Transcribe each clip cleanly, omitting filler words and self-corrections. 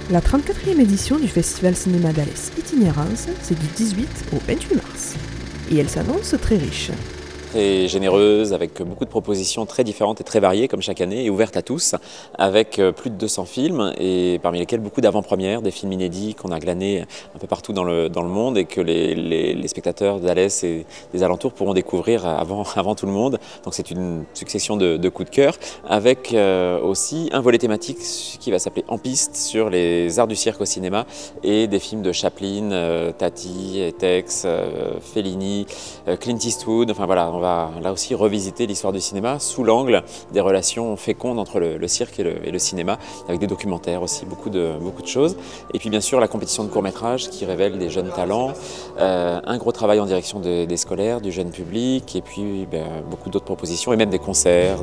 La 34e édition du Festival Cinéma d'Alès Itinérance, c'est du 18 au 28 mars. Et elle s'annonce très riche. Très généreuse, avec beaucoup de propositions très différentes et très variées comme chaque année, et ouverte à tous, avec plus de 200 films, et parmi lesquels beaucoup d'avant-premières, des films inédits qu'on a glanés un peu partout dans le monde, et que les spectateurs d'Alès et des alentours pourront découvrir avant tout le monde. Donc c'est une succession de coups de cœur, avec aussi un volet thématique qui va s'appeler En piste, sur les arts du cirque au cinéma, et des films de Chaplin, Tati, Tex, Fellini, Clint Eastwood, enfin voilà. On va là aussi revisiter l'histoire du cinéma sous l'angle des relations fécondes entre le cirque et le cinéma, avec des documentaires aussi, beaucoup de choses. Et puis bien sûr la compétition de courts-métrages qui révèle des jeunes talents, un gros travail en direction des scolaires, du jeune public, et puis beaucoup d'autres propositions, et même des concerts.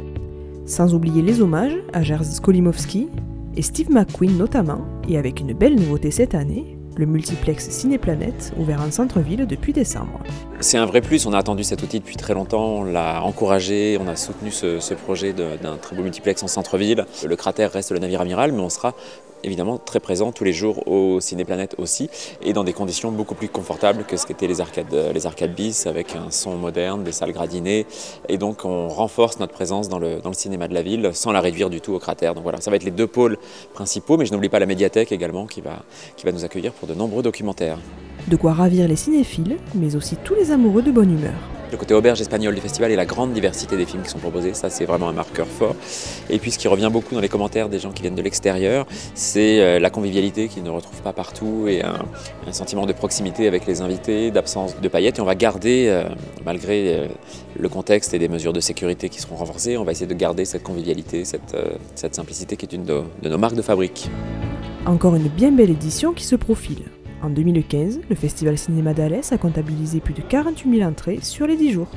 Sans oublier les hommages à Jerzy Skolimowski et Steve McQueen notamment, et avec une belle nouveauté cette année, le multiplex Cinéplanète, ouvert en centre-ville depuis décembre. C'est un vrai plus, on a attendu cet outil depuis très longtemps, on l'a encouragé, on a soutenu ce projet d'un très beau multiplex en centre-ville. Le cratère reste le navire amiral, mais on sera évidemment très présent tous les jours au Cinéplanète aussi, et dans des conditions beaucoup plus confortables que ce qu'étaient les arcades bis, avec un son moderne, des salles gradinées, et donc on renforce notre présence dans le cinéma de la ville sans la réduire du tout au cratère. Donc voilà, ça va être les deux pôles principaux, mais je n'oublie pas la médiathèque également qui va nous accueillir pour de nombreux documentaires. De quoi ravir les cinéphiles, mais aussi tous les amoureux de bonne humeur. Le côté auberge espagnole du festival et la grande diversité des films qui sont proposés, ça c'est vraiment un marqueur fort. Et puis ce qui revient beaucoup dans les commentaires des gens qui viennent de l'extérieur, c'est la convivialité qu'ils ne retrouvent pas partout, et un sentiment de proximité avec les invités, d'absence de paillettes. Et on va garder, malgré le contexte et des mesures de sécurité qui seront renforcées, on va essayer de garder cette convivialité, cette simplicité qui est une de nos marques de fabrique. Encore une bien belle édition qui se profile. En 2015, le Festival Cinéma d'Alès a comptabilisé plus de 48 000 entrées sur les 10 jours.